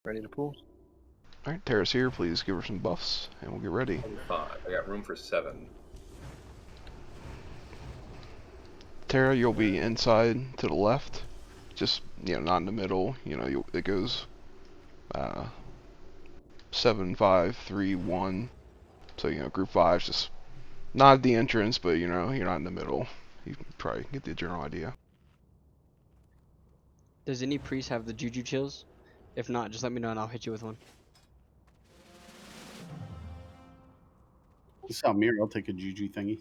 Ready to pull? Alright, Tara's here. Please give her some buffs, and we'll get ready. 5. I got room for 7. Tara, you'll be inside to the left. Just, not in the middle. It goes 7, 5, 3, 1. So, group 5's just not at the entrance, but, you're not in the middle. You can probably get the general idea. Does any priest have the juju chills? If not, just let me know and I'll hit you with one. You saw Mir, I'll take a juju thingy.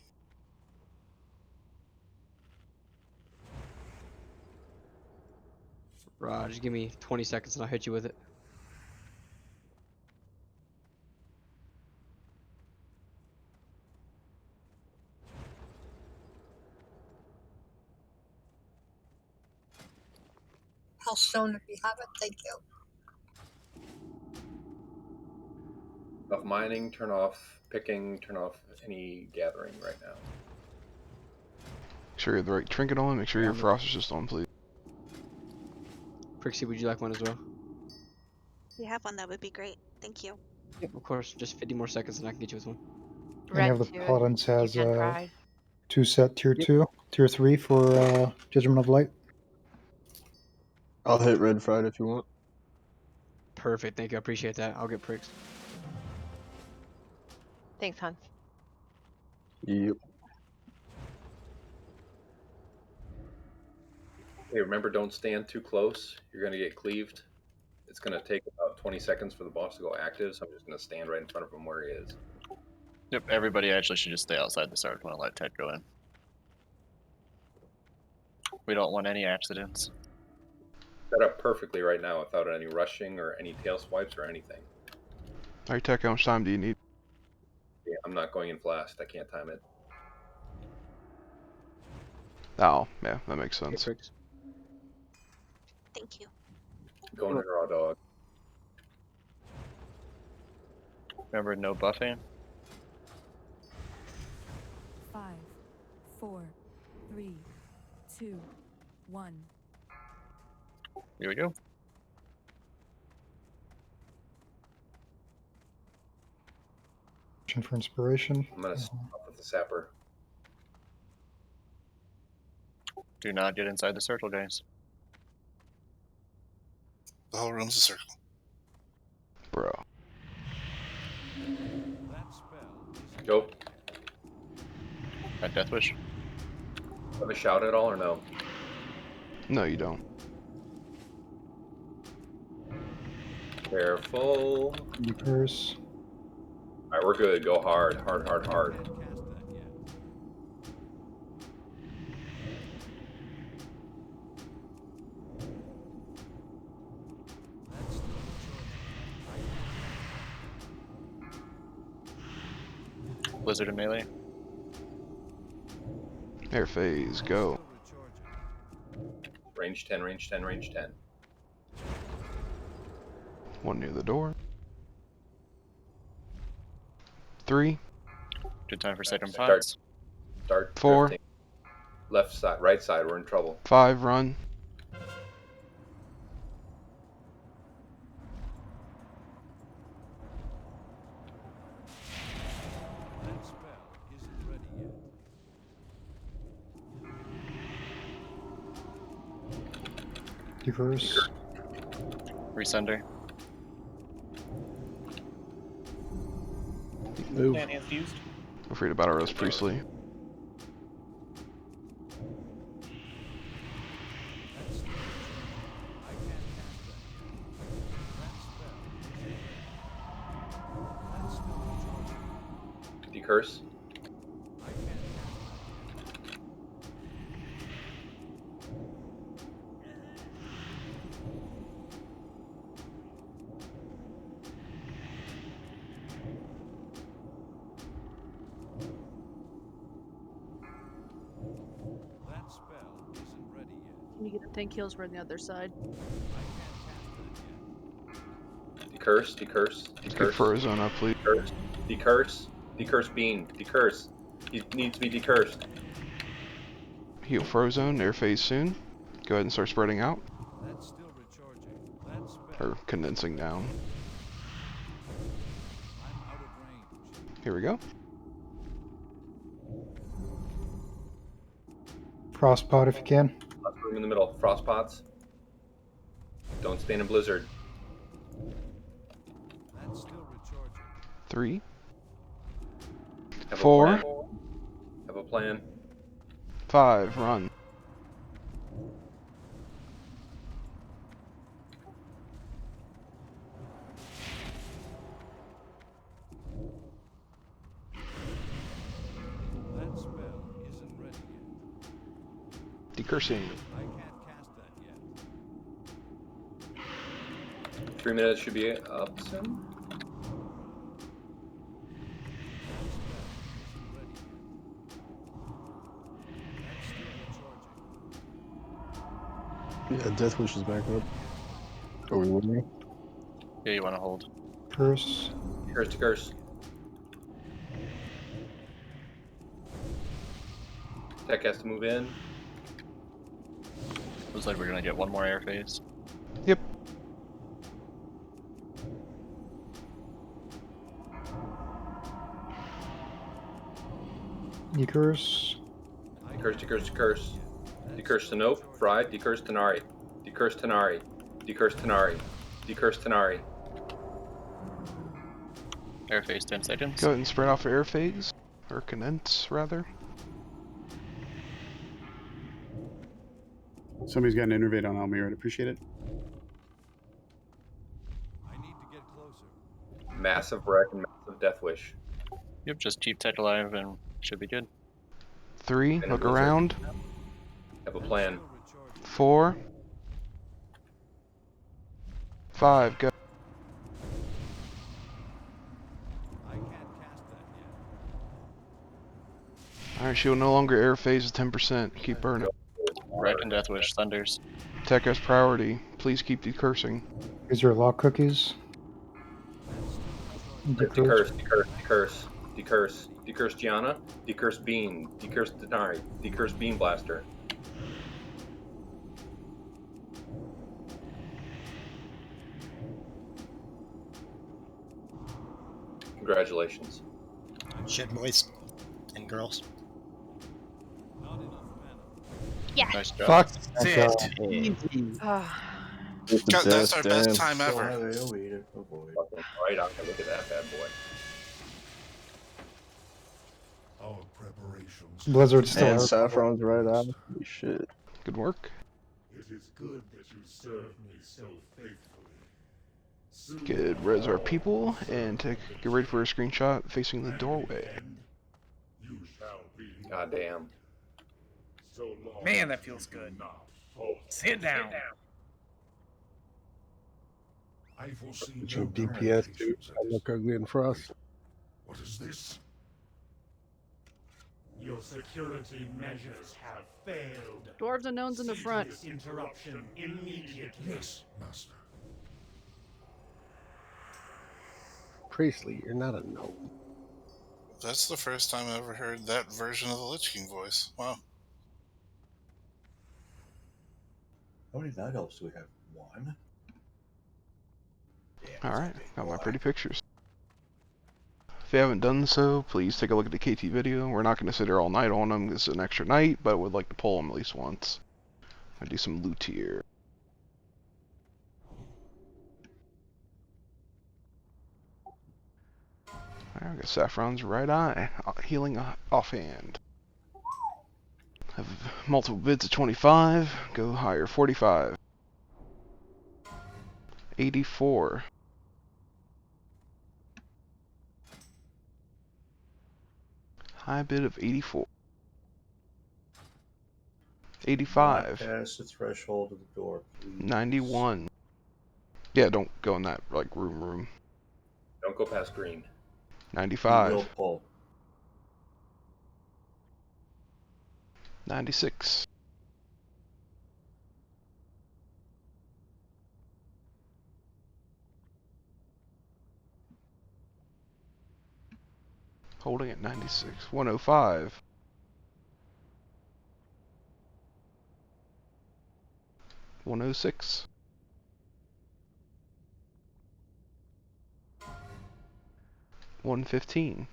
Just give me 20 seconds and I'll hit you with it. Healthstone if you have it, thank you. Off mining, turn off picking, turn off any gathering right now. Make sure you have the right trinket on. Make sure your frost is just on, please. Prixie, would you like one as well? If you have one, that would be great. Thank you. Yep, of course. Just 50 more seconds and I can get you with one. Any of the paladins has 2 set tier 2, tier 3 for Judgment of Light. I'll hit Red Friday if you want. Perfect, thank you. I appreciate that. I'll get pricks. Thanks, Hans. Yep. Hey, remember, don't stand too close. You're going to get cleaved. It's going to take about 20 seconds for the boss to go active, so I'm just going to stand right in front of him where he is. Yep, everybody actually should just stay outside the start when I let Ted go in. We don't want any accidents. Set up perfectly right now without any rushing or any tail swipes or anything. Alright, Tech, how much time do you need? Yeah, I'm not going in fast. I can't time it. Oh, yeah, that makes sense. Thank you. Going in raw dog. Remember, no buffing. 5, 4, 3, 2, 1. Here we go. For inspiration. I'm going to stop with the sapper. Do not get inside the circle, guys. The whole room's a circle. Bro. Go. Got Death Wish. Have a shout at all or no? No, you don't. Careful. You curse. Alright, we're good. Go hard. Hard, hard, hard. Blizzard and melee. Air phase, go. Range 10, range 10, range 10. One near the door. 3. Good time for second Start. pots. Start. 4. Drifting. Left side, right side, we're in trouble. 5, run. You curse. Resender. Move. Feel free to battle Rose Priestley. Decurse. Can you get the 10 kills? We're on the other side. Decurse, decurse, Good decurse. for a zone up, please. Decurse, decurse, decurse bean, decurse. He needs to be decursed. Heal Frozone, air phase soon. Go ahead and start spreading out. or condensing down. Here we go. Frost pot if you can. Lots of room in the middle. Frost pots. Don't stand in blizzard. 3, Have 4, a plan. Have a plan. 5, run. Decursing. 3 minutes should be up soon. Yeah, Death Wish is back up. Are we winning? Yeah, you want to hold. Curse. Curse to curse. Tech has to move in. Looks like we're gonna get one more air phase. Yep. Decurse. Decurse, decurse, decurse. Decurse to Nope. Fry. Decurse Tanari. Decurse Tanari. Decurse Tanari. Decurse Tanari. Air phase 10 seconds. Go ahead and spread off air phase, or condense rather. Somebody's got an innervate on Almir. I'd appreciate it. Massive wreck and massive Death Wish. Yep, just keep tech alive and should be good. 3, And look a blizzard. around. Have a plan. 4, 5, go. Alright, she will no longer air phase with 10%. Keep burning. Wreck and Death Wish, Thunders. Tech has priority. Please keep decursing. These are lock cookies. Decurse, decurse, decurse, decurse, decurse Gianna, decurse Bean, decurse Denari, decurse Bean Blaster. Congratulations. Shit, boys and girls. Yeah. Nice job. Fuck. That's God, that's our best time ever. Fucking right, I'm gonna look at that bad boy. Blizzard's still And out. Saffron's right out. Holy shit. Good work. It is good that you serve me so faithfully. Good res our people and get ready for a screenshot facing the doorway. God damn. Man, that feels good. Sit down. Some DPS too. I look ugly in frost. What is this? Your security measures have failed. Dwarves and gnomes in the front. This interruption immediately. Yes, master. Priestley, you're not a gnome. That's the first time I ever heard that version of the Lich King voice. Wow. How many night elves do we have? One? Alright, got my pretty pictures. If you haven't done so, please take a look at the KT video. We're not going to sit here all night on them. This is an extra night, but would like to pull them at least once. I do some loot here. Alright, we got Saffron's right eye, healing offhand. Have multiple bids at 25, go higher, 45. 84. High bid of 84. 85. Pass the threshold of the door, please. 91. Yeah, don't go in that like room. Don't go past green. 95. You will pull. 96. Holding at 96. 105. 106. 115.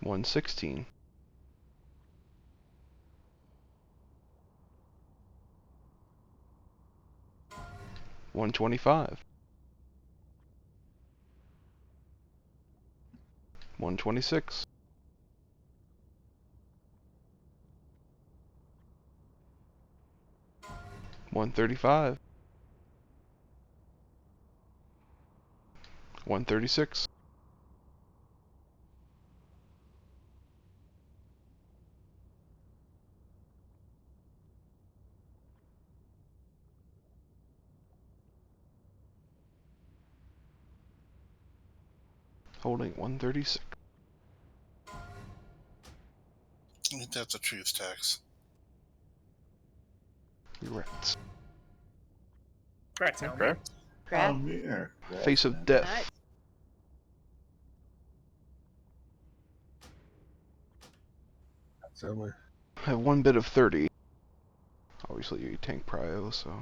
116. 125. 126. 135. 136. 136. Ain't that the truth, Tax? Rats. Congrats, Helmy. Correct. Here. Face of death. Nice. That's only. I have one bit of 30. Obviously, you tank prio, so.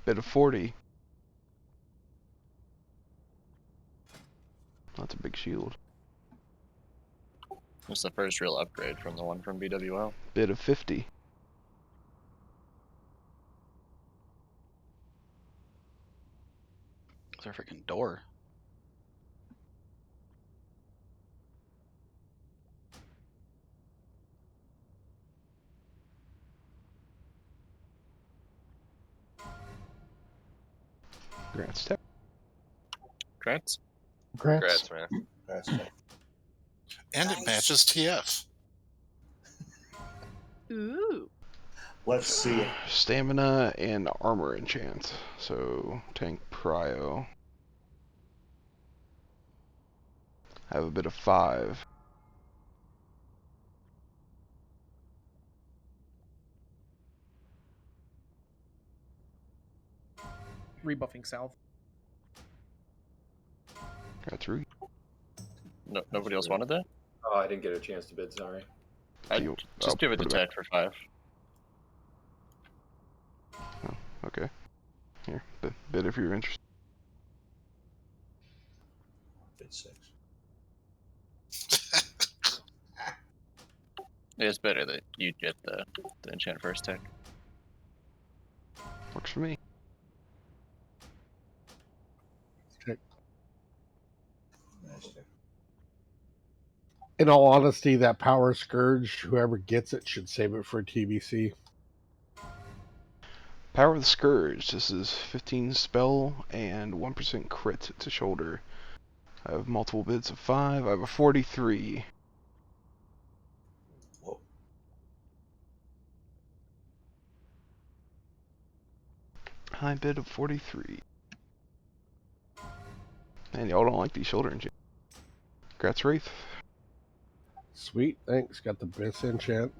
Bit of 40. That's a big shield. It's the first real upgrade from the one from BWL. Bit of 50. It's our freaking door. Congrats, Tech. Congrats. Congrats. Man. And it matches TF. Ooh. Let's see it. Stamina and armor enchant. So, tank prio. I have a bit of 5. Rebuffing South. That's right. No, nobody else wanted that? Oh, I didn't get a chance to bid, sorry. I'd just give it to put it back. Ted for 5. Oh, okay. Here, bid if you're interested. Bid 6. It's better that you get the enchant first tech. Works for me. In all honesty, that Power Scourge, whoever gets it should save it for TBC. Power of the Scourge. This is 15 spell and 1% crit to shoulder. I have multiple bids of 5. I have a 43. Whoa. High bid of 43. Man, y'all don't like these shoulder enchants. Congrats, Wraith. Sweet, thanks. Got the best enchant.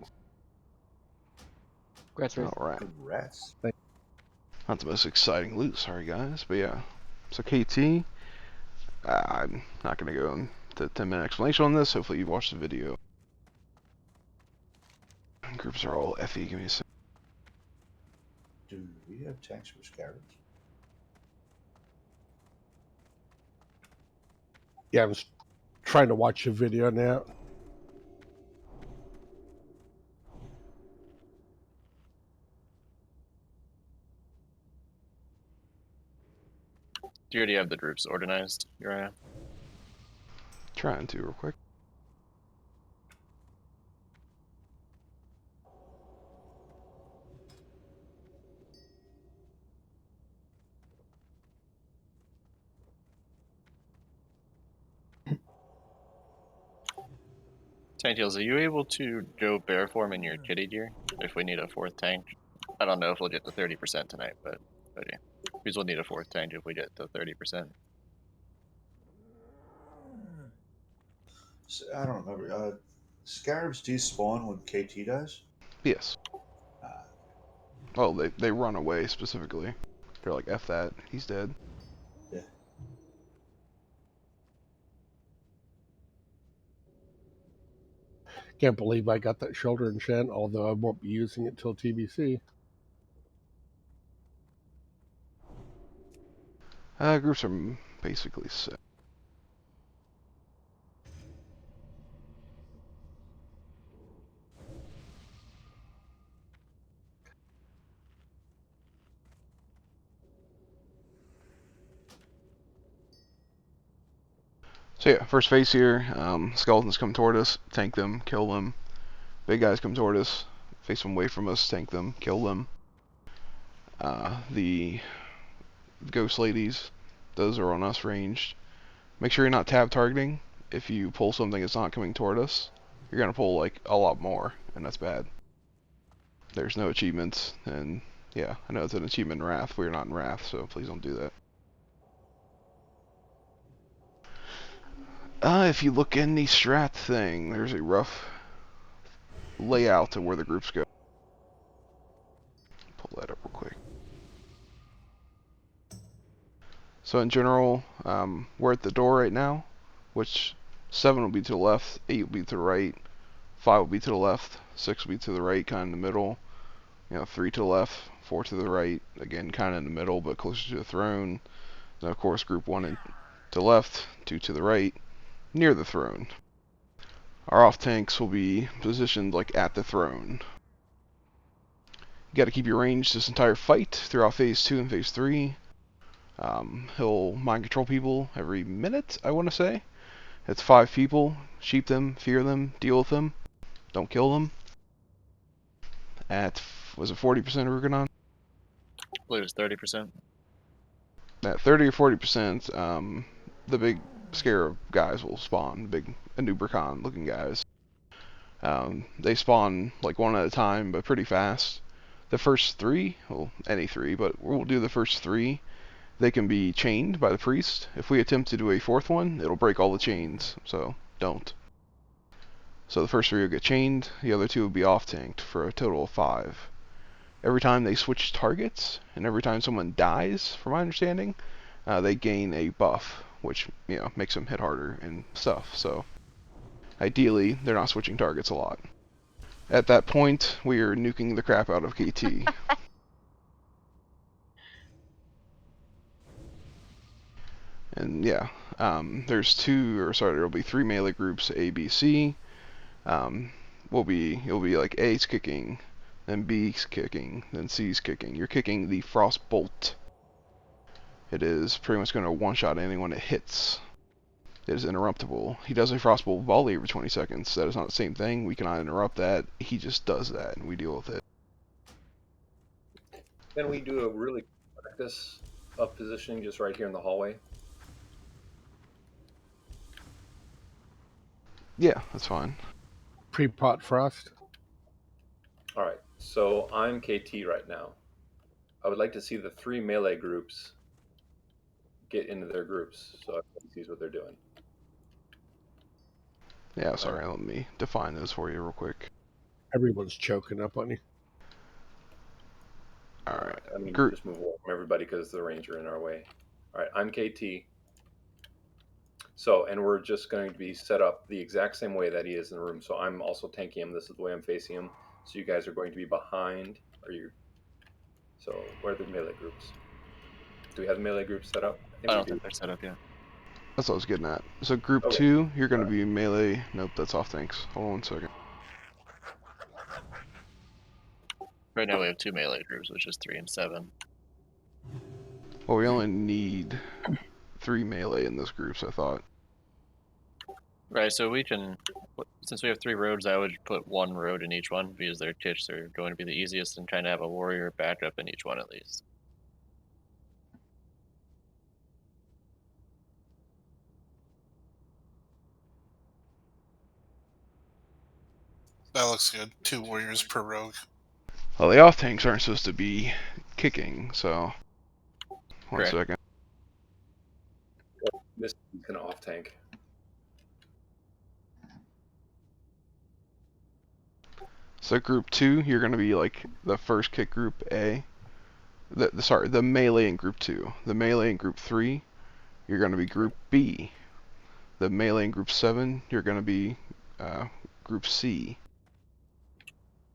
Congrats, Wraith. Alright. Congrats. Not the most exciting loot, sorry guys. But yeah. So KT, I'm not going to go into 10-minute explanation on this. Hopefully you watched the video. Groups are all FE. Give me a second. Do we have tanks for scarabs? Yeah, I was trying to watch the video now. Do you already have the groups organized, Uriah? Trying to real quick. Tank Heals, are you able to go bear form in your kitty gear if we need a 4th tank? I don't know if we'll get to 30% tonight, but yeah. Because we'll need a 4th tank if we get to 30%. So, I don't remember. Scarabs despawn when KT dies? Yes. Oh, they run away specifically. They're like, F that, he's dead. Yeah. Can't believe I got that shoulder enchant, although I won't be using it till TBC. Groups are basically set. So yeah, first phase here, skeletons come toward us, tank them, kill them. Big guys come toward us, face them away from us, tank them, kill them. The ghost ladies, those are on us ranged. Make sure you're not tab targeting. If you pull something that's not coming toward us, you're gonna pull like a lot more, and that's bad. There's no achievements, and yeah, I know it's an achievement in Wrath. We're not in Wrath, so please don't do that. If you look in the strat thing, there's a rough layout of where the groups go. Pull that up real quick. So in general, we're at the door right now, which 7 will be to the left, 8 will be to the right, 5 will be to the left, 6 will be to the right, kind of in the middle, 3 to the left, 4 to the right, again kind of in the middle, but closer to the throne. Then of course group 1 to the left, 2 to the right, near the throne. Our off tanks will be positioned like at the throne. You got to keep your range this entire fight throughout phase 2 and phase 3. He'll mind control people every minute, I want to say. It's 5 people. Sheep them, fear them, deal with them. Don't kill them. At, was it 40% Ruganon? I believe it's 30%. At 30 or 40%, the big scarab guys will spawn. Big Anubricon looking guys. They spawn like one at a time, but pretty fast. The first 3, well, any 3, but we'll do the first 3. They can be chained by the priest. If we attempt to do a 4th one, it'll break all the chains, so don't. So the first 3 will get chained, the other 2 will be off-tanked for a total of 5. Every time they switch targets, and every time someone dies, from my understanding, they gain a buff, which makes them hit harder and stuff, so ideally, they're not switching targets a lot. At that point, we are nuking the crap out of KT. And yeah, there'll be 3 melee groups, A, B, C. It'll be like A's kicking, then B's kicking, then C's kicking. You're kicking the Frost Bolt. It is pretty much going to one-shot anyone it hits. It is interruptible. He does a Frost Bolt volley every 20 seconds. That is not the same thing. We cannot interrupt that. He just does that, and we deal with it. Can we do a really practice of positioning just right here in the hallway? Yeah, that's fine. Pre-pot frost. All right, so I'm KT right now. I would like to see the 3 melee groups get into their groups so everyone sees what they're doing. Yeah, sorry, let me define those for you real quick. Everyone's choking up on you. Alright, I mean, just move away from everybody because the ranger in our way. All right, I'm KT. So, and we're just going to be set up the exact same way that he is in the room. So I'm also tanking him. This is the way I'm facing him. So you guys are going to be behind. So where are the melee groups? Do we have the melee groups set up? I don't think they're set up yet. That's what I was getting at. So group 2, you're going to be melee. Nope, that's off tanks. Hold on 1 second. Right now we have 2 melee groups, which is 3 and 7. Well, we only need 3 melee in this group, so I thought. Right, so we can, since we have 3 roads, I would put 1 road in each one because their kits are going to be the easiest and kind of have a warrior backup in each one at least. That looks good. 2 warriors per rogue. Well, the off tanks aren't supposed to be kicking, so. One second. This is going to off tank. So group 2, you're going to be like the first kick group A. The melee in group 2. The melee in group 3, you're going to be group B. The melee in group 7, you're going to be Group C.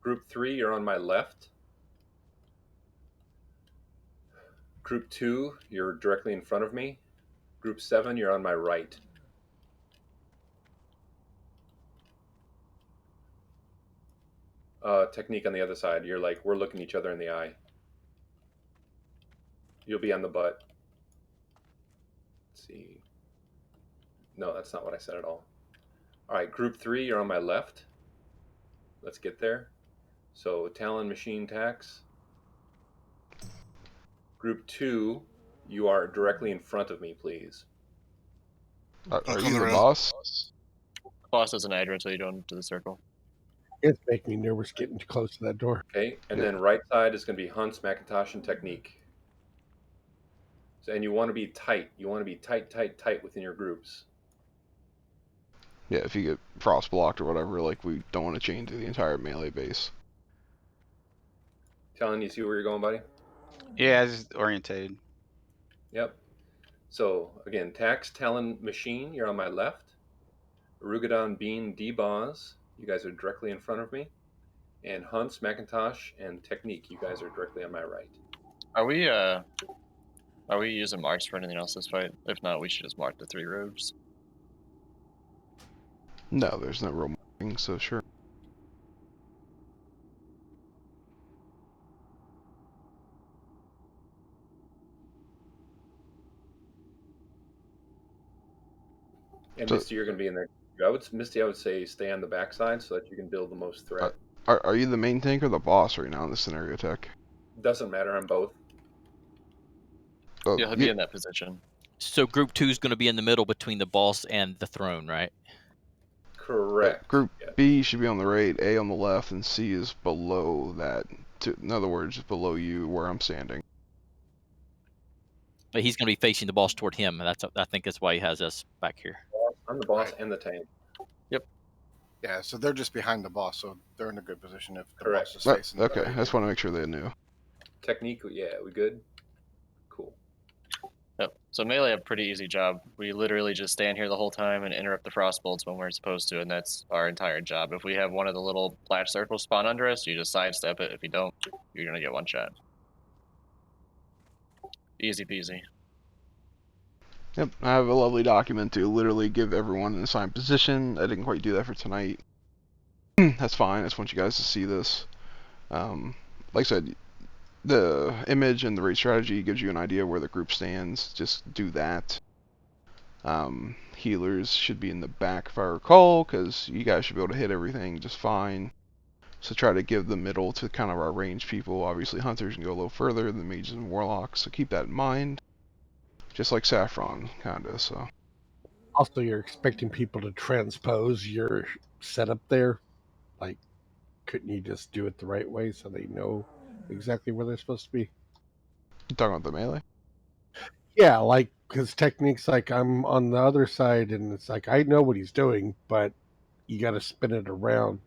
Group 3, you're on my left. Group 2, you're directly in front of me. Group 7, you're on my right. Technique on the other side. You're like, we're looking each other in the eye. You'll be on the butt. Let's see. No, that's not what I said at all. All right, Group 3, you're on my left. Let's get there. So, Talon Machine Tax. Group 2, you are directly in front of me, please. Are you the boss? Boss doesn't add until you don't into the circle. It's making me nervous getting too close to that door. Okay, and then right side is going to be Hunt's, Macintosh, and Technique. So, and you want to be tight. You want to be tight within your groups. Yeah, if you get frost blocked or whatever, like we don't want to chain to the entire melee base. Talon, you see where you're going, buddy? Yeah, just orientated. Yep. So, again, Tax, Talon, Machine, you're on my left. Arugadon, Bean, D-Boz, you guys are directly in front of me. And Hunt's, Macintosh, and Technique, you guys are directly on my right. Are we using marks for anything else this fight? If not, we should just mark the 3 rogues. No, there's no real marking, so sure. And Misty, you're going to be in there. Misty, I would say stay on the backside so that you can build the most threat. Are you the main tank or the boss right now in this scenario, Tech? Doesn't matter, I'm both. Oh, Yeah, he'll be in that position. So Group 2 is going to be in the middle between the boss and the throne, right? Correct. Group B should be on the right, A on the left, and C is below that. In other words, below you where I'm standing. But he's going to be facing the boss toward him, and I think that's why he has us back here. I'm the boss and the tank. Yep. Yeah, so they're just behind the boss, so they're in a good position if the Correct. boss is facing the Okay, I just want to make sure they knew. Technique, yeah, we good? Cool. Yep. So melee, a pretty easy job. We literally just stand here the whole time and interrupt the frost bolts when we're supposed to, and that's our entire job. If we have one of the little black circles spawn under us, you just sidestep it. If you don't, you're gonna get one shot. Easy peasy. Yep, I have a lovely document to literally give everyone an assigned position. I didn't quite do that for tonight. That's fine, I just want you guys to see this. Like I said, the image and the raid strategy gives you an idea where the group stands. Just do that. Healers should be in the back if I recall, because you guys should be able to hit everything just fine. So try to give the middle to kind of our ranged people. Obviously hunters can go a little further than mages and warlocks, so keep that in mind. Just like Saffron, kinda, so. Also, you're expecting people to transpose your setup there. Like, couldn't you just do it the right way so they know exactly where they're supposed to be? You talking about the melee? Yeah, like, because Technique's like, I'm on the other side, and it's like, I know what he's doing, but you got to spin it around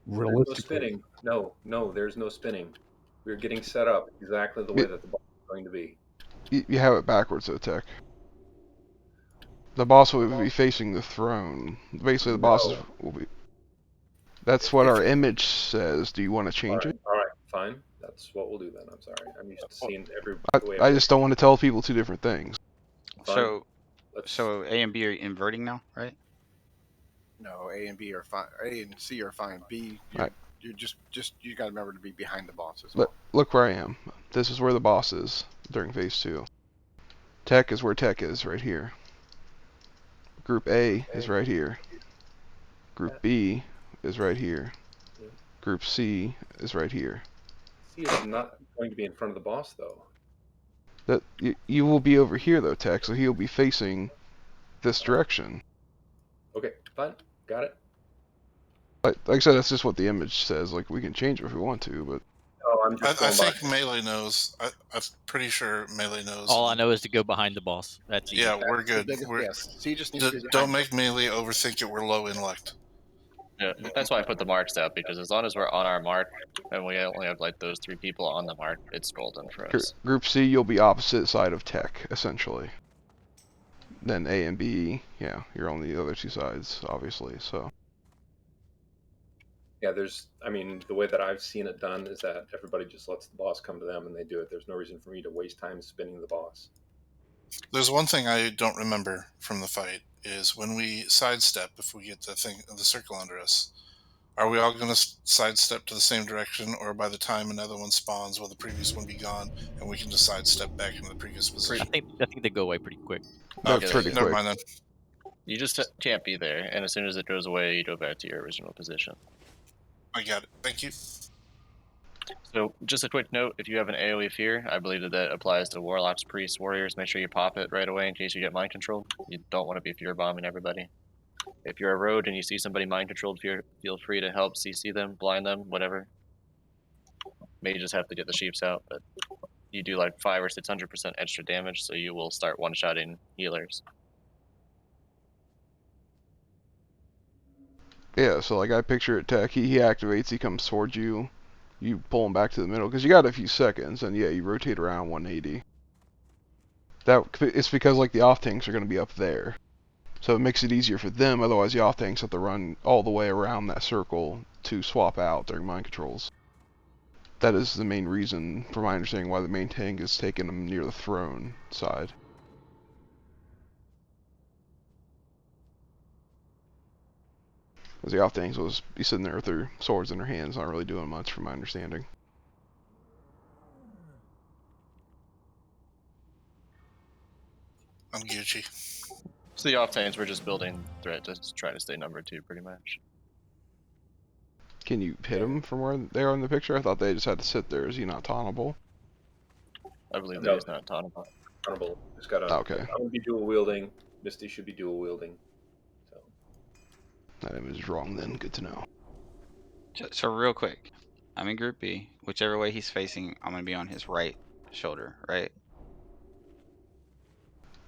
realistically. There's no spinning. No, there's no spinning. We're getting set up exactly the way that the boss is going to be. You have it backwards though, Tech. The boss will be facing the throne. Basically, the boss will be... That's what our image says. Do you want to change it? All right, fine. That's what we'll do then. I'm sorry. I'm used to seeing every way. I just don't want to tell people two different things. Fine. So A and B are inverting now, right? No, A and B are fine. A and C are fine. B, you just you got to remember to be behind the boss as well. Look where I am. This is where the boss is during phase 2. Tech is where Tech is, right here. Group A is right here. Group B is right here. Group C is right here. C is not going to be in front of the boss, though. That you will be over here, though, Tech, so he'll be facing this direction. Okay, fine. Got it. Like I said, that's just what the image says. Like, we can change it if we want to, but... I think Melee knows. I'm pretty sure Melee knows. All I know is to go behind the boss. That's easy. Yeah, we're good. C just needs to be don't make Melee overthink it. We're low intellect. Yeah, that's why I put the marks out, because as long as we're on our mark, and we only have like those 3 people on the mark, it's golden for us. Group C, you'll be opposite side of Tech, essentially. Then A and B, yeah, you're on the other 2 sides, obviously, so... Yeah, I mean, the way that I've seen it done is that everybody just lets the boss come to them and they do it. There's no reason for me to waste time spinning the boss. There's one thing I don't remember from the fight is when we sidestep, if we get the circle under us, are we all going to sidestep to the same direction, or by the time another one spawns, will the previous one be gone and we can just sidestep back into the previous position? I think they go away pretty quick. That's pretty Never quick. mind then. You just can't be there, and as soon as it goes away, you go back to your original position. I got it. Thank you. So, just a quick note, if you have an AoE fear, I believe that applies to Warlocks, Priests, Warriors. Make sure you pop it right away in case you get mind controlled. You don't want to be fear bombing everybody. If you're a road and you see somebody mind controlled, feel free to help CC them, blind them, whatever. May just have to get the sheeps out, but you do like 500 or 600% extra damage, so you will start one-shotting healers. Yeah, so like I picture it, Tech. He activates, he comes towards you. You pull him back to the middle because you got a few seconds, and yeah, you rotate around 180. It's because like the off tanks are going to be up there, so it makes it easier for them. Otherwise, the off tanks have to run all the way around that circle to swap out during mind controls. That is the main reason, from my understanding, why the main tank is taking them near the throne side. Because the off tanks will be sitting there with their swords in their hands, not really doing much, from my understanding. I'm Gucci. So the off tanks, we're just building threat to try to stay number 2, pretty much. Can you hit them from where they are in the picture? I thought they just had to sit there. Is he not tauntable? I believe that he's not tauntable. Tauntable. Just gotta. Okay. I'm gonna be dual wielding. Misty should be dual wielding. So. That image is wrong then. Good to know. So real quick, I'm in Group B. Whichever way he's facing, I'm gonna be on his right shoulder, right?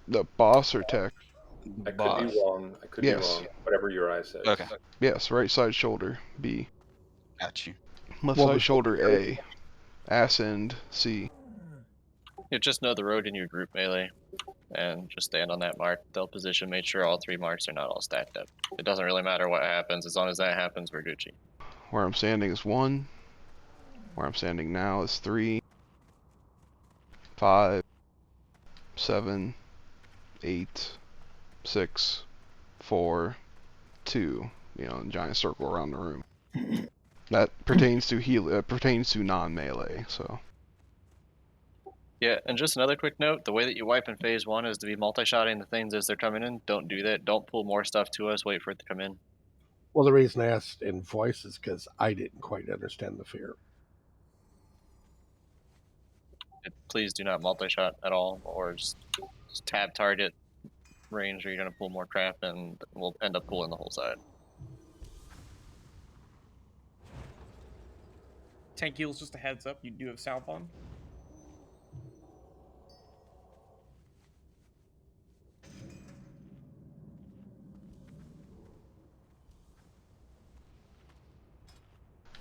The boss or Tech? I could be wrong. I could be wrong. Whatever your eye says. Okay. Yes, right side shoulder, B. Got you. Left side shoulder, A. Ass end, C. You just know the road in your group melee, and just stand on that mark. They'll position, make sure all 3 marks are not all stacked up. It doesn't really matter what happens, as long as that happens, we're Gucci. Where I'm standing is 1. Where I'm standing now is 3, 5, 7, 8, 6, 4, 2. You know, giant circle around the room. That pertains to pertains to non-melee. So. Yeah, and just another quick note: the way that you wipe in phase 1 is to be multi-shotting the things as they're coming in. Don't do that. Don't pull more stuff to us. Wait for it to come in. Well, the reason I asked in voice is because I didn't quite understand the fear. Please do not multi-shot at all, or just tab target range, or you're gonna pull more crap, and we'll end up pulling the whole side. Tank heals, just a heads up, you do have South on.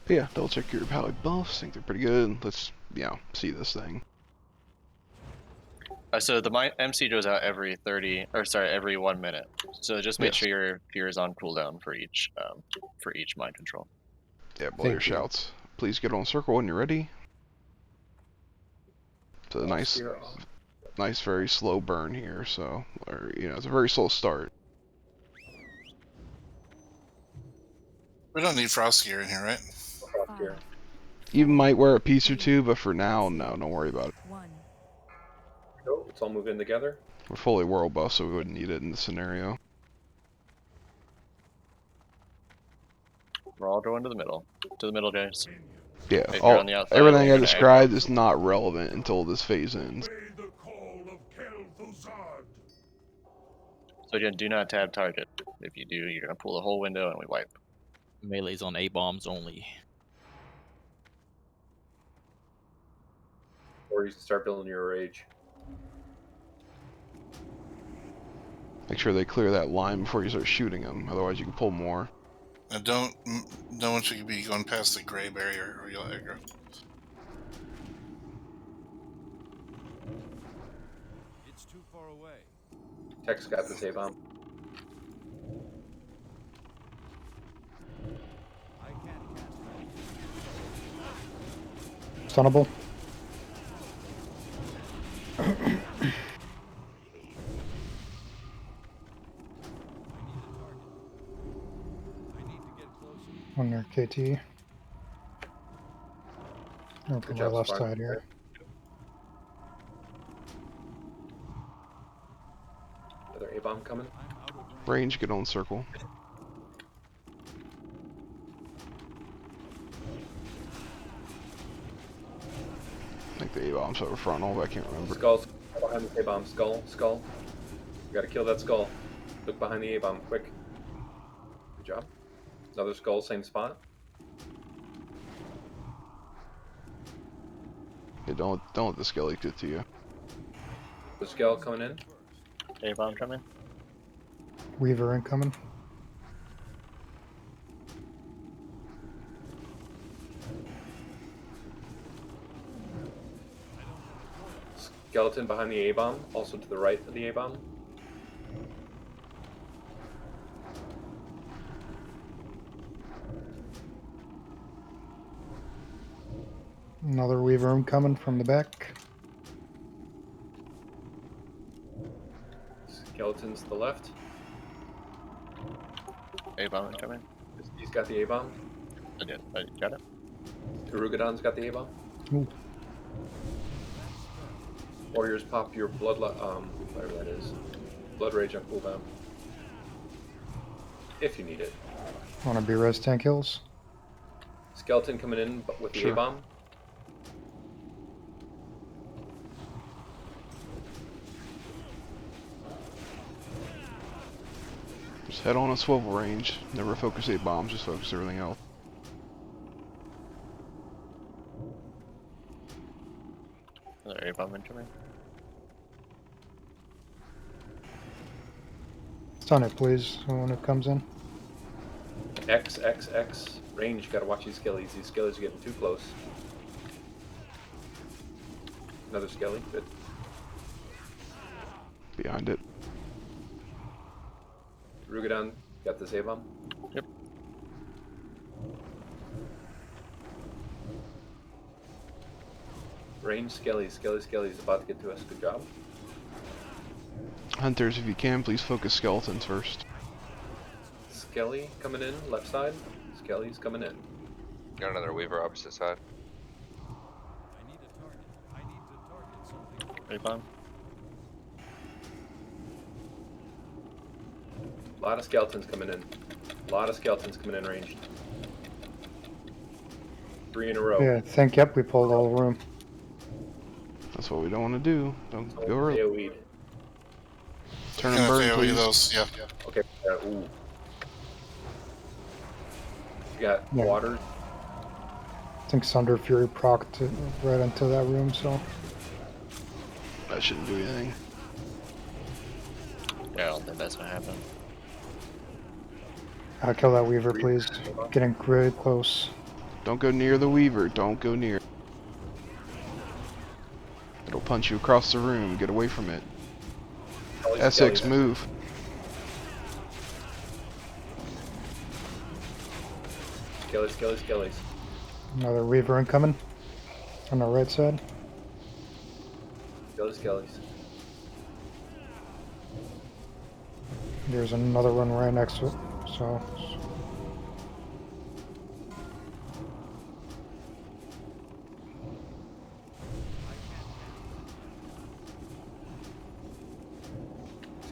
But yeah, double check your power buffs. Think they're pretty good. Let's, see this thing. So the MC goes out every 1 minute. So just make sure your fear is on cooldown for each mind control. Yeah, blow your shouts. Please get on circle when you're ready. So nice, very slow burn here. So, it's a very slow start. We don't need frost gear in here, right? You might wear a piece or two, but for now, no, don't worry about it. Go. Let's all move in together. We're fully world buff, so we wouldn't need it in this scenario. We're all going to the middle. To the middle, guys. Yeah, If you're on the outside, everything I described is not relevant until this phase ends. So again, do not tab target. If you do, you're gonna pull the whole window and we wipe. Melee's on A-bombs only. Or you can start building your rage. Make sure they clear that line before you start shooting them, otherwise you can pull more. And no one should be going past the gray barrier or you'll aggro. It's too far away. Tech's got the save bomb. I can't stunnable. On your KT. Over my left side here. Another A-bomb coming. Range, get on circle. I think the A-bomb's over frontal, but I can't remember. Skull behind the A-bomb. Skull. You gotta kill that skull. Look behind the A-bomb, quick. Good job. Another skull, same spot. Yeah, don't let the skelly get to you. The skull coming in. A-bomb coming. Weaver incoming. Skeleton behind the A-bomb, also to the right of the A-bomb. Another Weaver incoming from the back. Skeletons to the left. A-bomb coming. He's got the A-bomb. I got it. Garugadon's got the A-bomb. Ooh. Warriors, pop your whatever that is. Blood Rage on cooldown. If you need it. Want to be res 10 kills? Skeleton coming in with the Sure. A-bomb. Just head on a swivel range. Never focus A-bombs, just focus everything else. Another A-bomb incoming. Stun it, please, when it comes in. X. Range, you gotta watch these skellies. These skellies are getting too close. Another skelly, good. Behind it. Rugadon, got this A-bomb? Yep. Range, skellies about to get to us. Good job. Hunters, if you can, please focus skeletons first. Skelly coming in, left side. Skelly's coming in. Got another Weaver opposite side. A-bomb. A lot of skeletons coming in. Ranged. 3 in a row. Yeah, I think, yep, we pulled all the room. That's what we don't want to do. Don't go early. AoE'd. Turn and burn, please. Those, yeah. Okay, ooh. You got Yeah. water. I think Sunder Fury procced it right into that room, so. That shouldn't do anything. Yeah, I don't think that's gonna happen. Kill that Weaver, please. Getting really close. Don't go near the Weaver. Don't go near. It'll punch you across the room. Get away from it. Essex, move. Skellies. Another Weaver incoming. On the right side. Skellies. There's another one right next to it, so.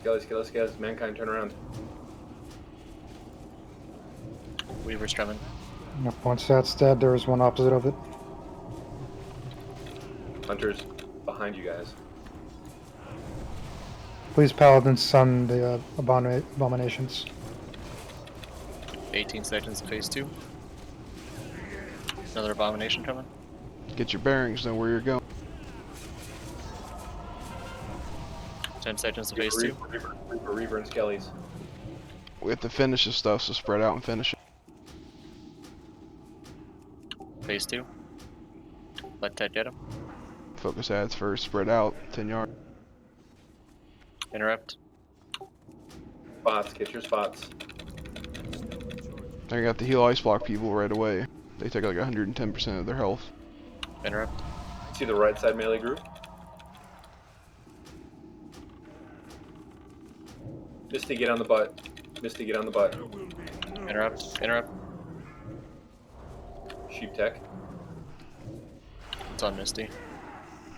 Skellies. Mankind, turn around. Weaver's coming. Once that's dead, there's one opposite of it. Hunters, behind you guys. Please, Paladin, stun the abominations. 18 seconds to phase 2. Another abomination coming. Get your bearings, know where you're going. 10 seconds to phase 2. Reaver and Skellies. We have to finish this stuff, so spread out and finish it. Phase 2. Let Ted get him. Focus ads first, spread out, 10 yards. Interrupt. Spots, get your spots. I got the heal ice block people right away. They take like 110% of their health. Interrupt. See the right side melee group? Misty, get on the butt. Misty, get on the butt. Interrupt. Interrupt. Sheep tech. It's on Misty.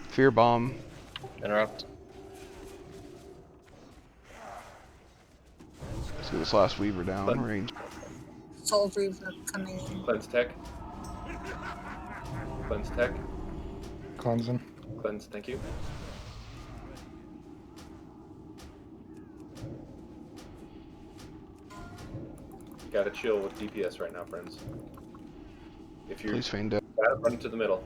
Fear bomb. Interrupt. Let's get this last Weaver down range. Soul Reaver coming in. Cleanse tech. Cleanse tech. Cleansing. Cleanse, thank you. Gotta chill with DPS right now, friends. If you're Please feign death. gotta run into the middle.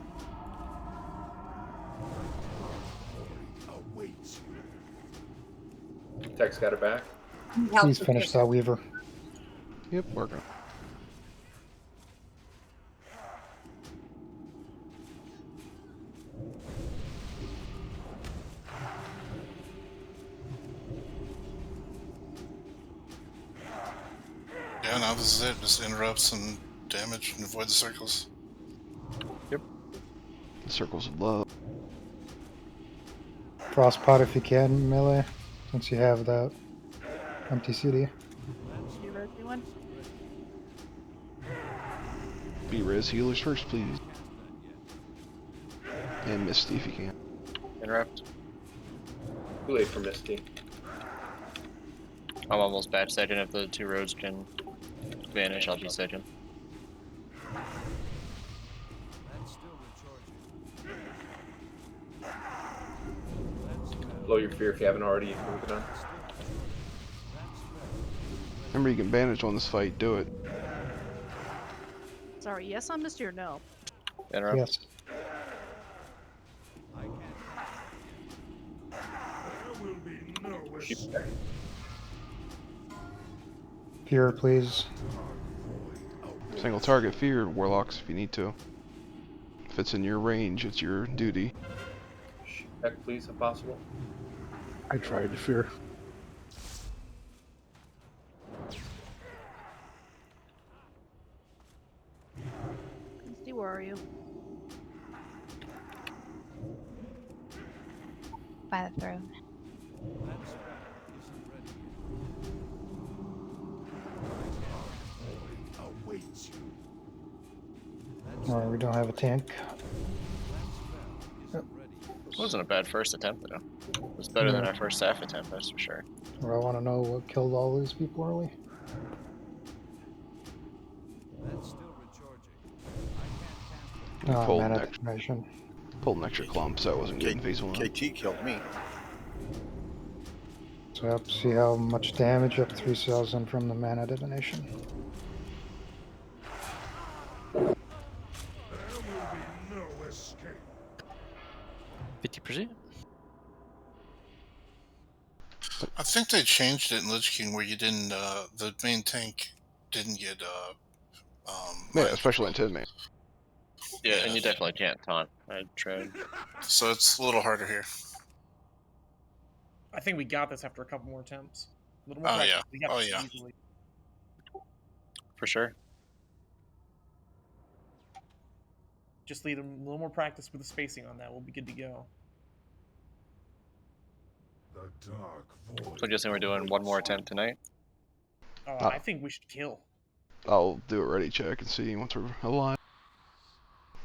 Tech's got it back. Please finish that Weaver. Yep, working. Yeah, now this is it. Just interrupts and damage and avoid the circles. Yep. The circles of love. Frostpot if you can, melee, since you have that empty CD. You ready, anyone? Be res healers first, please. And Misty if you can. Interrupt. Too late for Misty. I'm almost batch setting. If the two roads can vanish, I'll be setting. Blow your fear if you haven't already. Move it on. Remember, you can bandage on this fight. Do it. Sorry, yes on Misty or no? Interrupt. Yes. Sheep tech. Fear, please. Single target fear, Warlocks, if you need to. If it's in your range, it's your duty. Sheep tech, please, if possible. I tried to fear. Misty, where are you? By the throne. Alright, we don't have a tank. It wasn't a bad first attempt, though. It was better than our first staff attempt, that's for sure. Or I want to know what killed all these people early. Oh, Pulled mana an extra, detonation. pulled an extra clump, so I wasn't good in phase 1. KT killed me. So I have to see how much damage up 3,000 from the mana detonation. No 50%. I think they changed it in Lich King where you didn't, the main tank didn't get, Yeah, especially in Tidmate. Yeah, and you definitely can't taunt. I tried. So it's a little harder here. I think we got this after a couple more attempts. A little more Oh, practice. yeah. We got Oh, this yeah. easily. For sure. Just need a little more practice with the spacing on that. We'll be good to go. So I'm guessing we're doing one more attempt tonight? I think we should kill. I'll do a ready check and see once we're alive.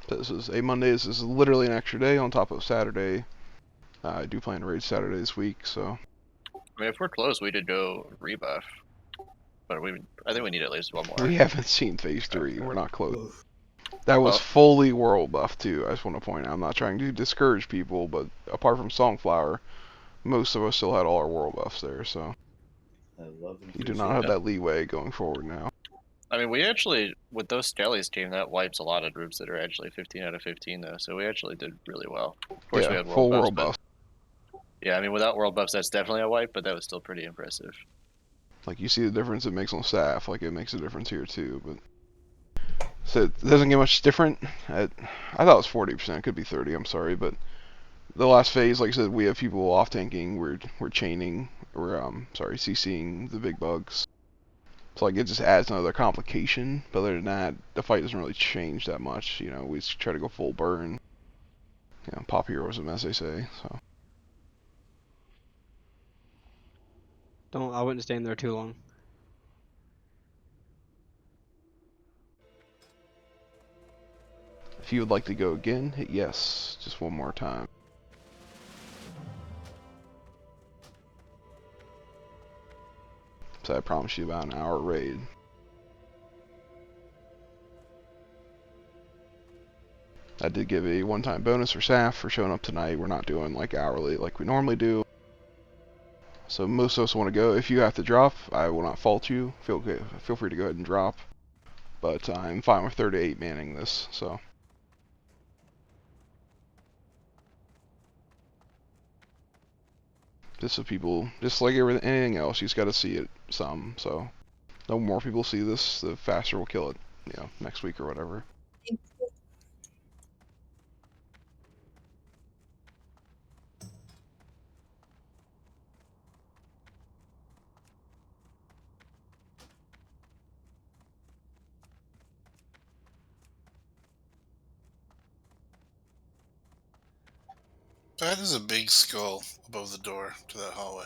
This is a Monday. This is literally an extra day on top of Saturday. I do plan to raid Saturday this week, so. I mean, if we're close, we did go rebuff. But I think we need at least one more. We haven't seen phase 3. We're not close. That was fully world buff too. I just want to point out. I'm not trying to discourage people, but apart from Songflower, most of us still had all our world buffs there, so. You do not have that leeway going forward now. I mean, we actually, with those Skellies team, that wipes a lot of groups that are actually 15 out of 15, though, so we actually did really well. Of course, yeah, we had full world world buffs. buff. Yeah, I mean, without world buffs, that's definitely a wipe, but that was still pretty impressive. Like, you see the difference it makes on staff, like, it makes a difference here, too, but. So, it doesn't get much different. I thought it was 40%, it could be 30, I'm sorry, but. The last phase, like I said, we have people off tanking, we're chaining, we're, CCing the big bugs. So like it just adds another complication, but other than that, the fight doesn't really change that much. You know, we just try to go full burn. pop heroism, as they say. So I wouldn't stand there too long. if you would like to go again, hit yes, just one more time. So I promise you about an hour raid. I did give a one-time bonus for staff for showing up tonight. We're not doing like hourly like we normally do. So most of us want to go. If you have to drop, I will not fault you. Feel free to go ahead and drop. But I'm fine with 38 manning this, so. Just so people, just like anything else, you just got to see it some. So the more people see this, the faster we'll kill it, next week or whatever. That is a big skull above the door to that hallway.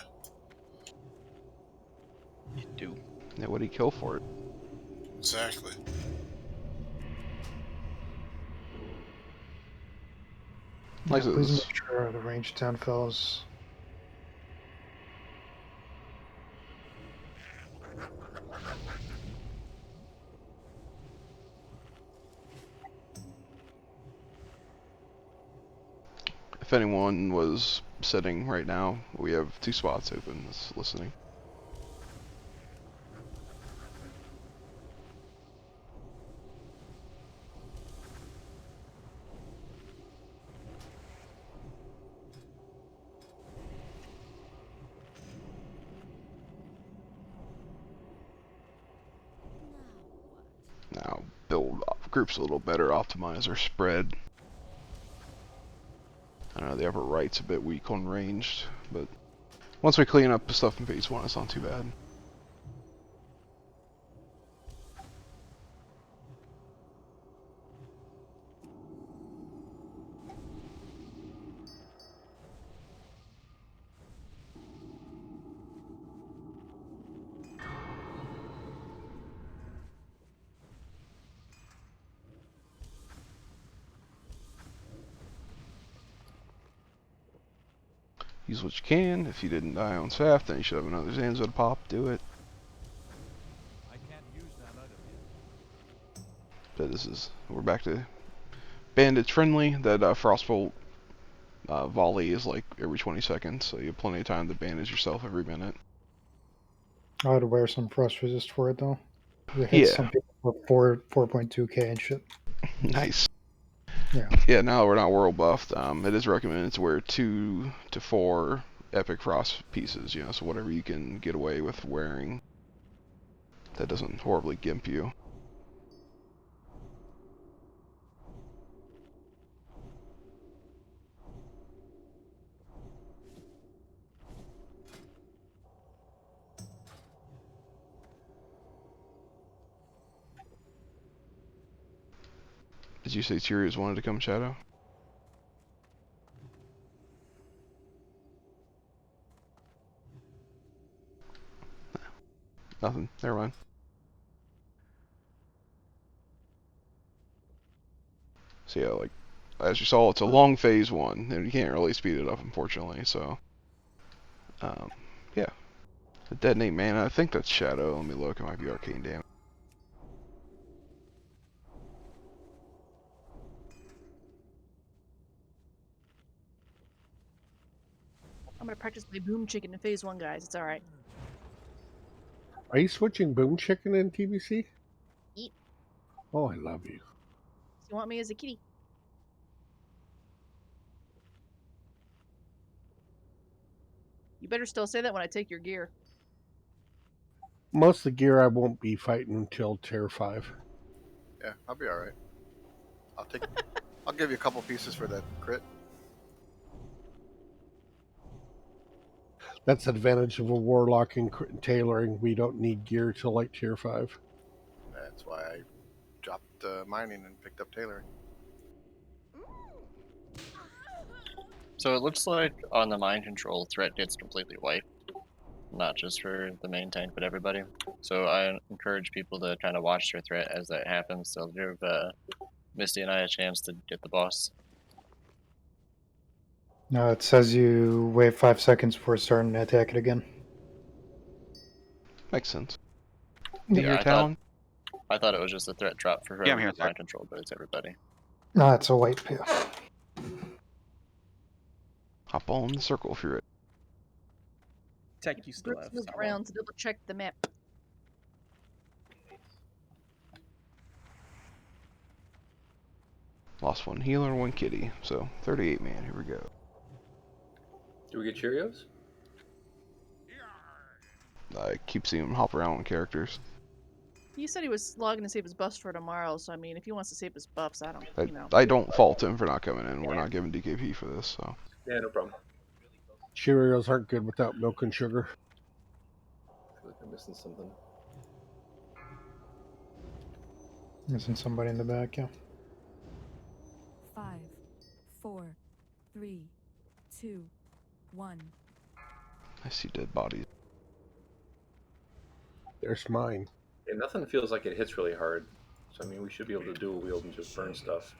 You do. Yeah, what did he kill for it? Exactly. Like Please this. make sure the range 10 fellows. If anyone was sitting right now, we have 2 spots open that's listening. Now build groups a little better, optimize our spread. I know the upper right's a bit weak on ranged, but once we clean up the stuff in phase 1, it's not too bad. Use what you can. If you didn't die on staff, then you should have another Zanzo to pop. Do it. I can't use that item yet. But we're back to bandage friendly. That frostbolt volley is like every 20 seconds, so you have plenty of time to bandage yourself every minute. I would wear some frost resist for it though. It hits some people for 4.2k and shit. Nice. Yeah. Yeah, now we're not world buffed. It is recommended to wear 2 to 4 epic frost pieces, so whatever you can get away with wearing that doesn't horribly gimp you. Did you say Tyrius wanted to come Shadow? Nothing. Never mind. So yeah, like, as you saw, it's a long phase 1, and you can't really speed it up, unfortunately, so... yeah. A detonate mana, I think that's Shadow. Let me look, it might be arcane damage. I'm gonna practice my boom chicken in phase 1, guys. It's alright. Are you switching Boom Chicken in TBC? Eat. Oh, I love you. You want me as a kitty? You better still say that when I take your gear. Most of the gear I won't be fighting until Tier 5. Yeah, I'll be all right. I'll give you a couple pieces for that crit. That's the advantage of a Warlock and tailoring. We don't need gear till like Tier 5. That's why I dropped mining and picked up tailoring. So it looks like on the mind control, threat gets completely wiped, not just for the main tank, but everybody. So I encourage people to kind of watch their threat as that happens. So give Misty and I a chance to get the boss. No, it says you wait 5 seconds before starting to attack it again. Makes sense. Yeah, I thought it was just a threat drop for Yeah, I'm whoever here, with mind control, but it's everybody. No, it's a white path. Hop on the circle if you're ready. Tech you still Let's have. move around to double check the map. Lost one healer, one kitty. So 38 man. Here we go. Do we get Cheerios? I keep seeing him hop around on characters. He said he was logging to save his buffs for tomorrow, so I mean, if he wants to save his buffs, I don't, you know. I don't fault him for not coming in. We're not giving DKP for this, so. Yeah, no problem. Cheerios aren't good without milk and sugar. I feel like I'm missing something. Missing somebody in the back, yeah. 5, 4, 3, 2, 1. I see dead bodies. There's mine. Yeah, nothing feels like it hits really hard. So I mean, we should be able to dual wield and just burn stuff.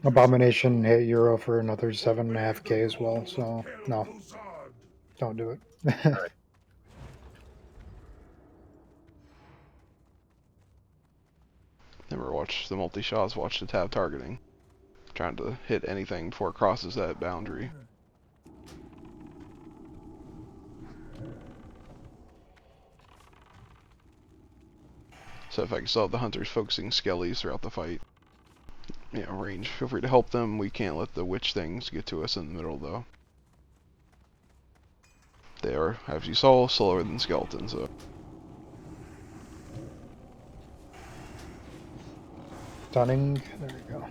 Abomination hit Euro for another 7.5k as well, so no. Don't do it. Alright. Never watch the multi-shots, watch the tab targeting. Trying to hit anything before it crosses that boundary. So if I can still have the hunters focusing skellies throughout the fight. Yeah, range. Feel free to help them. We can't let the witch things get to us in the middle though. They are, as you saw, slower than skeletons, so. Stunning. There we go.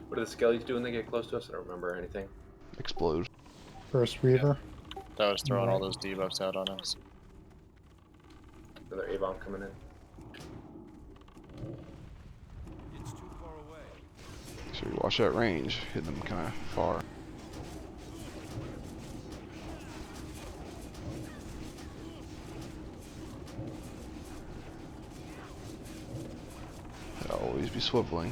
What do the skellies do when they get close to us? I don't remember anything. Explode. First Reaver. That was throwing all those debuffs out on us. Another A-bomb coming in. It's too far away. So you watch that range, hit them kind of far. I'll always be swiveling.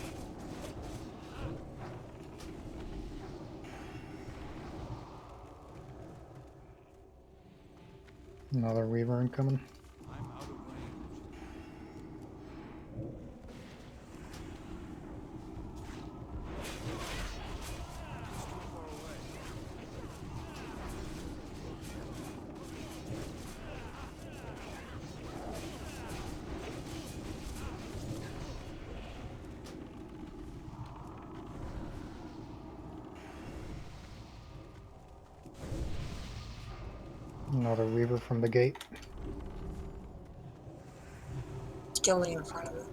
Another Weaver incoming. I'm out of range. It's too far away. Another Weaver from the gate. Skelly in front of it.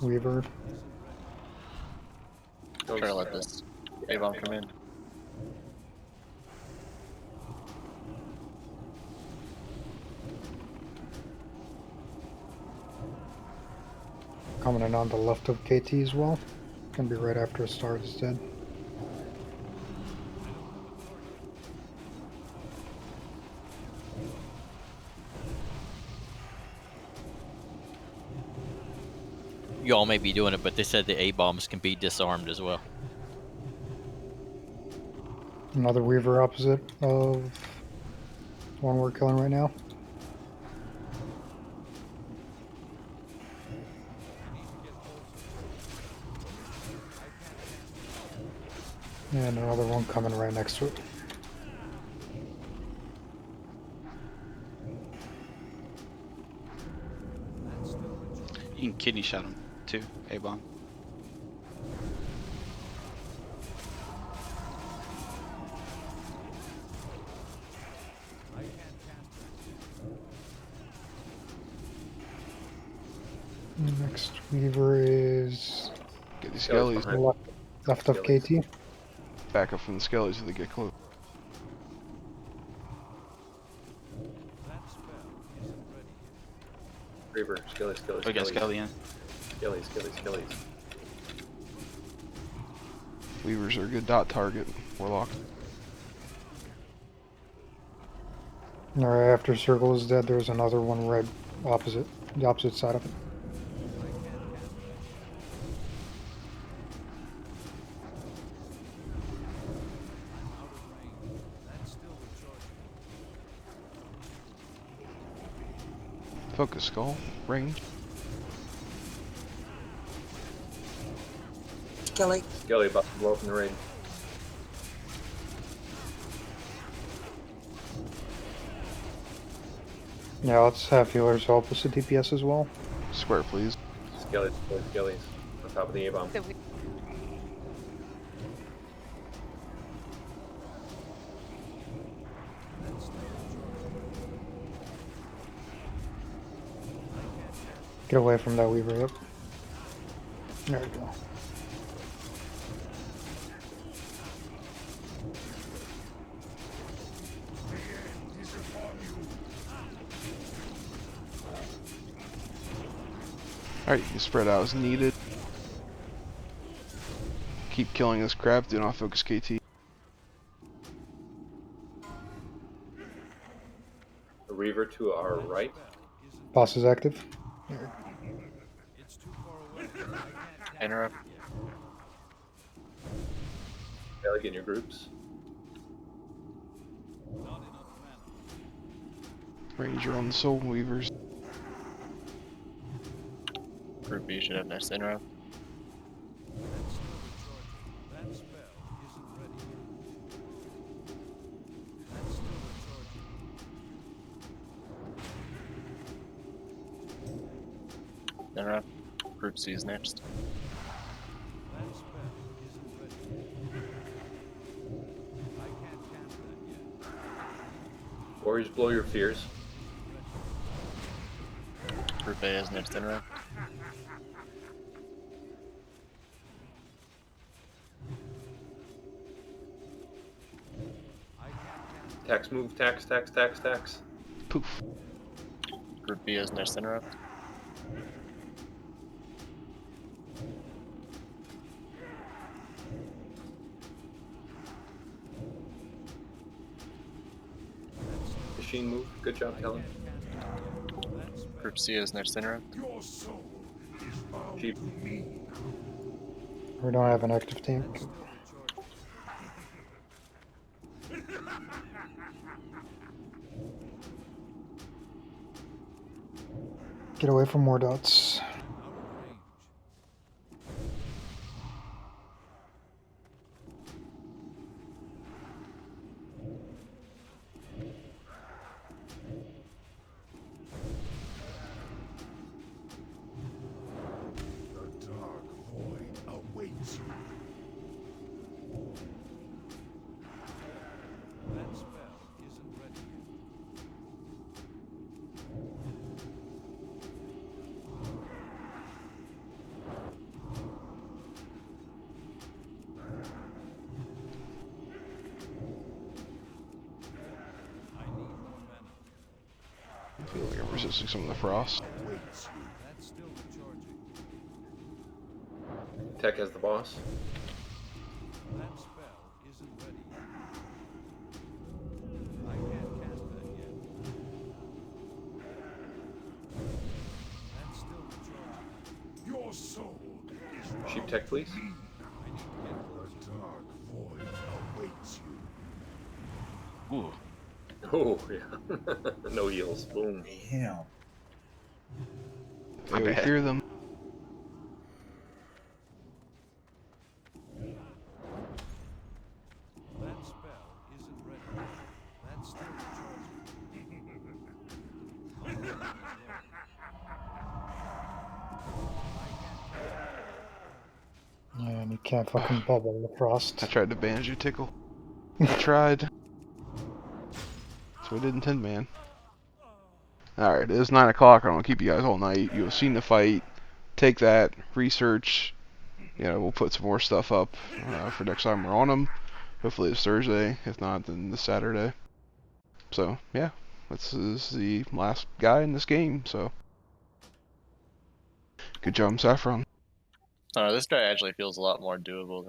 Weaver. Try to let this A-bomb come in. Coming in on the left of KT as well. Gonna be right after Star is dead. Y'all may be doing it, but they said the A-bombs can be disarmed as well. Another Weaver opposite of one we're killing right now. And another one coming right next to it. You can kidney shot him. 2, A-bomb. Next Weaver is Get these skellies. left of KT. Back up from the skellies if they get close. Reaver, skelly, skelly, We got skellies. skelly in. Skellies, skellies, skellies. Weavers are a good dot target. Warlock. Alright, after circle is dead, there's another one right opposite, the opposite side of it. Focus skull. Range. Skelly. Skelly about to blow up in the raid. Yeah, let's have healers help us with DPS as well. Square, please. Skellies, skellies, skellies. On top of the A-bomb. Get away from that Weaver, yep. There we go. Alright, you can spread out as needed. Keep killing this crap, do not focus KT. The Reaver to our right. Boss is active. Interrupt. Skelly, get in your groups. Ranger on the Soul Weavers. Group B should have next interrupt. Interrupt. Group C is next. Warriors, blow your fears. Group A is next interrupt. Tax move, tax, tax, tax, tax. Poof. Group B is next interrupt. Machine move. Good job, Helen. Group C is next interrupt. Jeep. We don't have an active tank. Get away from more dots. The dark void awaits you. That spell isn't ready yet. I feel like I'm resisting some of the frost. Awaits you. That's still recharging. Tech has the boss. That spell isn't ready yet. I can't cast that yet. That's still recharging. Your soul is Sheep tech, please. I need to get closer. The dark void awaits you. Ooh. Oh, yeah. No heals. Boom. Damn. Hey, we fear them. That spell isn't ready yet. That's still recharging. can't fucking bubble the frost. I tried to bandage tickle. I tried. So I did in 10 man. Alright, it is 9 o'clock. I don't want to keep you guys all night. You have seen the fight. Take that, research. You know, we'll put some more stuff up for next time we're on them. Hopefully it's Thursday. If not, then this Saturday. So, yeah. This is the last guy in this game, so. Good job, Saffron. This guy actually feels a lot more doable than